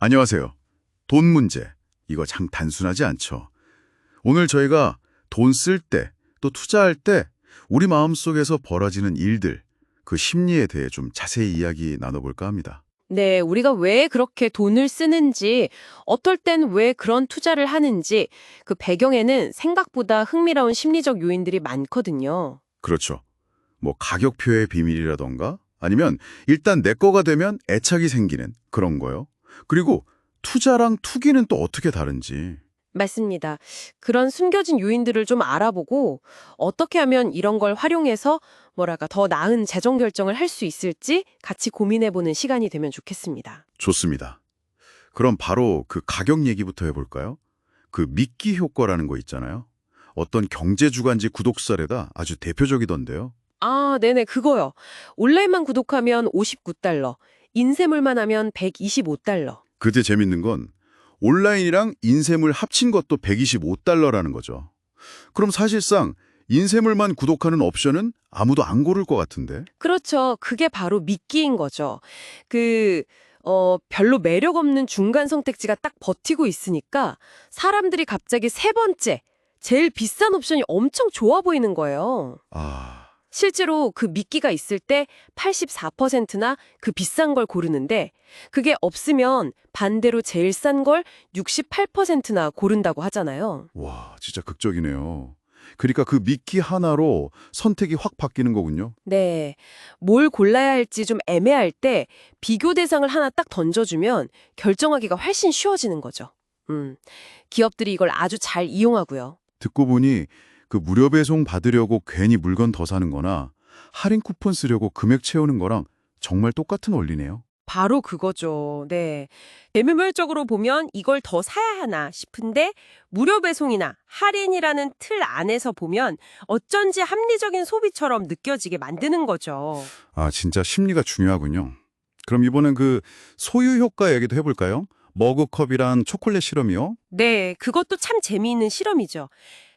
안녕하세요. 돈 문제. 이거 참 단순하지 않죠. 오늘 저희가 돈 쓸 때, 또 투자할 때 우리 마음속에서 벌어지는 일들, 그 심리에 대해 좀 자세히 이야기 나눠볼까 합니다. 네, 우리가 왜 그렇게 돈을 쓰는지, 어떨 땐 왜 그런 투자를 하는지, 그 배경에는 생각보다 흥미로운 심리적 요인들이 많거든요. 그렇죠. 뭐 가격표의 비밀이라던가 아니면 일단 내 거가 되면 애착이 생기는 그런 거요. 그리고 투자랑 투기는 또 어떻게 다른지. 맞습니다. 그런 숨겨진 요인들을 좀 알아보고, 어떻게 하면 이런 걸 활용해서 더 나은 재정 결정을 할 수 있을지 같이 고민해보는 시간이 되면 좋겠습니다. 좋습니다. 그럼 바로 그 가격 얘기부터 해볼까요? 그 미끼 효과라는 거 있잖아요. 어떤 경제주간지 구독설에다 아주 대표적이던데요. 아, 네네, 그거요. 온라인만 구독하면 $59, 인쇄물만 하면 $125. 그때 재밌는 건 온라인이랑 인쇄물 합친 것도 $125라는 거죠. 그럼 사실상 인쇄물만 구독하는 옵션은 아무도 안 고를 것 같은데? 그렇죠. 그게 바로 미끼인 거죠. 그, 별로 매력 없는 중간 선택지가 딱 버티고 있으니까 사람들이 갑자기 세 번째, 제일 비싼 옵션이 엄청 좋아 보이는 거예요. 아, 실제로 그 미끼가 있을 때 84%나 그 비싼 걸 고르는데 그게 없으면 반대로 제일 싼 걸 68%나 고른다고 하잖아요. 와, 진짜 극적이네요. 그러니까 그 미끼 하나로 선택이 확 바뀌는 거군요. 네. 뭘 골라야 할지 좀 애매할 때 비교 대상을 하나 딱 던져주면 결정하기가 훨씬 쉬워지는 거죠. 기업들이 이걸 아주 잘 이용하고요. 듣고 보니 그 무료 배송 받으려고 괜히 물건 더 사는 거나 할인 쿠폰 쓰려고 금액 채우는 거랑 정말 똑같은 원리네요. 바로 그거죠. 네. 대면적으로 보면 이걸 더 사야 하나 싶은데 무료 배송이나 할인이라는 틀 안에서 보면 어쩐지 합리적인 소비처럼 느껴지게 만드는 거죠. 아, 진짜 심리가 중요하군요. 그럼 이번엔 그 소유 효과 얘기도 해볼까요? 머그컵이란 초콜릿 실험이요? 네, 그것도 참 재미있는 실험이죠.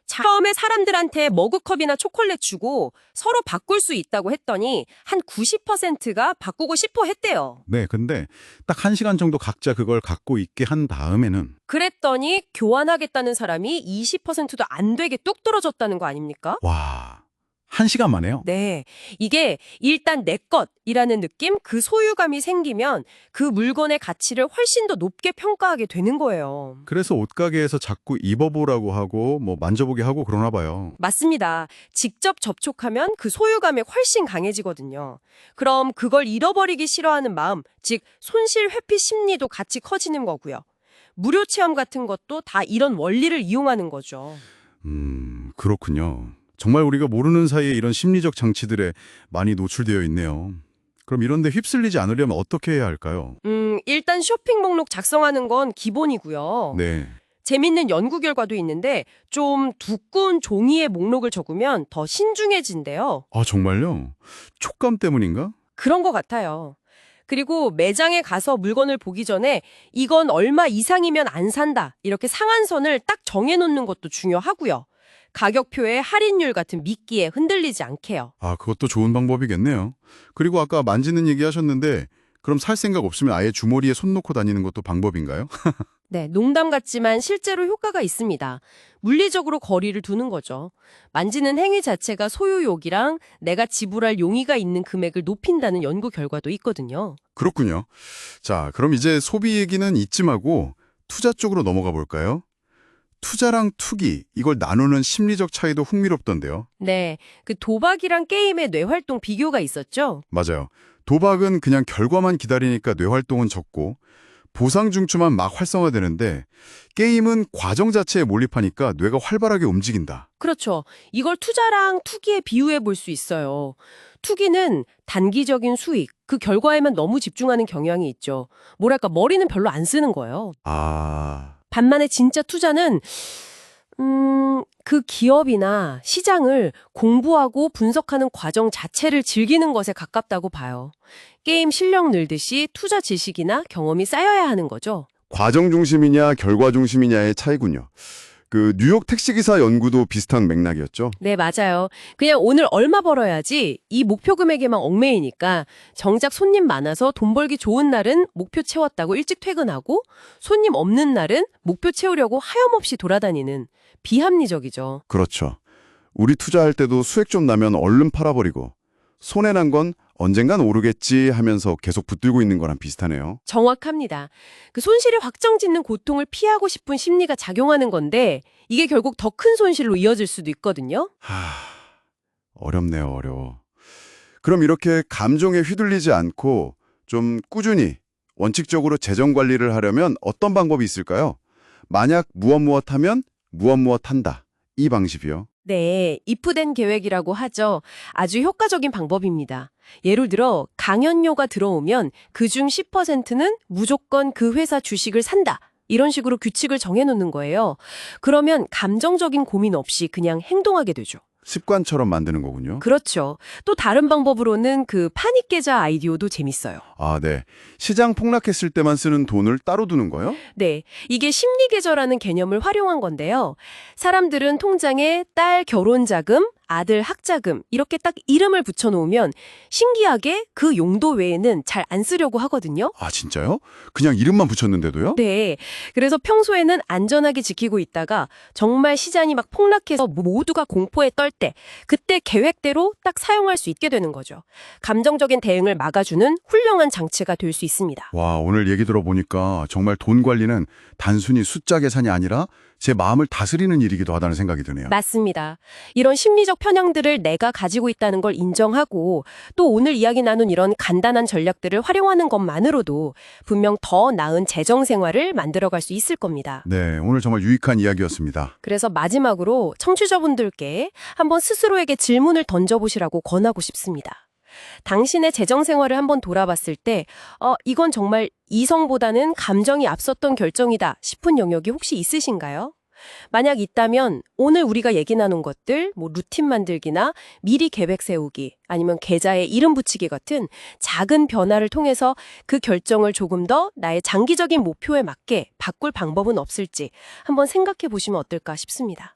처음에 사람들한테 머그컵이나 초콜릿 주고 서로 바꿀 수 있다고 했더니 한 90%가 바꾸고 싶어 했대요. 네, 근데 딱 1시간 정도 각자 그걸 갖고 있게 한 다음에는 그랬더니 교환하겠다는 사람이 20%도 안 되게 뚝 떨어졌다는 거 아닙니까? 와, 1시간 만에요? 네. 이게 일단 내 것이라는 느낌, 그 소유감이 생기면 그 물건의 가치를 훨씬 더 높게 평가하게 되는 거예요. 그래서 옷가게에서 자꾸 입어보라고 하고 뭐 만져보게 하고 그러나 봐요. 맞습니다. 직접 접촉하면 그 소유감이 훨씬 강해지거든요. 그럼 그걸 잃어버리기 싫어하는 마음, 즉 손실 회피 심리도 같이 커지는 거고요. 무료 체험 같은 것도 다 이런 원리를 이용하는 거죠. 그렇군요. 정말 우리가 모르는 사이에 이런 심리적 장치들에 많이 노출되어 있네요. 그럼 이런 데 휩쓸리지 않으려면 어떻게 해야 할까요? 일단 쇼핑 목록 작성하는 건 기본이고요. 네. 재밌는 연구 결과도 있는데 좀 두꺼운 종이에 목록을 적으면 더 신중해진대요. 아, 정말요? 촉감 때문인가? 그런 것 같아요. 그리고 매장에 가서 물건을 보기 전에 이건 얼마 이상이면 안 산다. 이렇게 상한선을 딱 정해놓는 것도 중요하고요. 가격표의 할인율 같은 미끼에 흔들리지 않게요. 아, 그것도 좋은 방법이겠네요. 그리고 아까 만지는 얘기 하셨는데 그럼 살 생각 없으면 아예 주머니에 손 놓고 다니는 것도 방법인가요? 네, 농담 같지만 실제로 효과가 있습니다. 물리적으로 거리를 두는 거죠. 만지는 행위 자체가 소유욕이랑 내가 지불할 용의가 있는 금액을 높인다는 연구 결과도 있거든요. 그렇군요. 자, 그럼 이제 소비 얘기는 이쯤하고 투자 쪽으로 넘어가 볼까요? 투자랑 투기, 이걸 나누는 심리적 차이도 흥미롭던데요. 네, 그 도박이랑 게임의 뇌활동 비교가 있었죠? 맞아요. 도박은 그냥 결과만 기다리니까 뇌활동은 적고 보상 중추만 막 활성화되는데 게임은 과정 자체에 몰입하니까 뇌가 활발하게 움직인다. 그렇죠. 이걸 투자랑 투기에 비유해 볼 수 있어요. 투기는 단기적인 수익, 그 결과에만 너무 집중하는 경향이 있죠. 머리는 별로 안 쓰는 거예요. 아, 반면에 진짜 투자는 그 기업이나 시장을 공부하고 분석하는 과정 자체를 즐기는 것에 가깝다고 봐요. 게임 실력 늘듯이 투자 지식이나 경험이 쌓여야 하는 거죠. 과정 중심이냐 결과 중심이냐의 차이군요. 그 뉴욕 택시기사 연구도 비슷한 맥락이었죠. 네, 맞아요. 그냥 오늘 얼마 벌어야지 이 목표 금액에만 얽매이니까 정작 손님 많아서 돈 벌기 좋은 날은 목표 채웠다고 일찍 퇴근하고 손님 없는 날은 목표 채우려고 하염없이 돌아다니는 비합리적이죠. 그렇죠. 우리 투자할 때도 수익 좀 나면 얼른 팔아버리고 손해난 건 언젠간 오르겠지 하면서 계속 붙들고 있는 거랑 비슷하네요. 정확합니다. 그 손실이 확정짓는 고통을 피하고 싶은 심리가 작용하는 건데 이게 결국 더 큰 손실로 이어질 수도 있거든요. 어렵네요, 어려워. 그럼 이렇게 감정에 휘둘리지 않고 좀 꾸준히 원칙적으로 재정 관리를 하려면 어떤 방법이 있을까요? 만약 무엇 하면 무엇 한다. 이 방식이요. 네, 이프된 계획이라고 하죠. 아주 효과적인 방법입니다. 예를 들어 강연료가 들어오면 그중 10%는 무조건 그 회사 주식을 산다. 이런 식으로 규칙을 정해놓는 거예요. 그러면 감정적인 고민 없이 그냥 행동하게 되죠. 습관처럼 만드는 거군요. 그렇죠. 또 다른 방법으로는 그 파닉 계좌 아이디어도 재밌어요. 아, 네. 시장 폭락했을 때만 쓰는 돈을 따로 두는 거요? 네, 이게 심리 계좌라는 개념을 활용한 건데요. 사람들은 통장에 딸 결혼 자금, 아들 학자금 이렇게 딱 이름을 붙여놓으면 신기하게 그 용도 외에는 잘 안 쓰려고 하거든요. 아, 진짜요? 그냥 이름만 붙였는데도요? 네, 그래서 평소에는 안전하게 지키고 있다가 정말 시장이 막 폭락해서 모두가 공포에 떨 때 그때 계획대로 딱 사용할 수 있게 되는 거죠. 감정적인 대응을 막아주는 훌륭한 장치가 될 수 있습니다. 와, 오늘 얘기 들어보니까 정말 돈 관리는 단순히 숫자 계산이 아니라 제 마음을 다스리는 일이기도 하다는 생각이 드네요. 맞습니다. 이런 심리적 편향들을 내가 가지고 있다는 걸 인정하고 또 오늘 이야기 나눈 이런 간단한 전략들을 활용하는 것만으로도 분명 더 나은 재정 생활을 만들어갈 수 있을 겁니다. 네, 오늘 정말 유익한 이야기였습니다. 그래서 마지막으로 청취자분들께 한번 스스로에게 질문을 던져보시라고 권하고 싶습니다. 당신의 재정 생활을 한번 돌아봤을 때 이건 정말 이성보다는 감정이 앞섰던 결정이다 싶은 영역이 혹시 있으신가요? 만약 있다면 오늘 우리가 얘기 나눈 것들, 루틴 만들기나 미리 계획 세우기, 아니면 계좌에 이름 붙이기 같은 작은 변화를 통해서 그 결정을 조금 더 나의 장기적인 목표에 맞게 바꿀 방법은 없을지 한번 생각해 보시면 어떨까 싶습니다.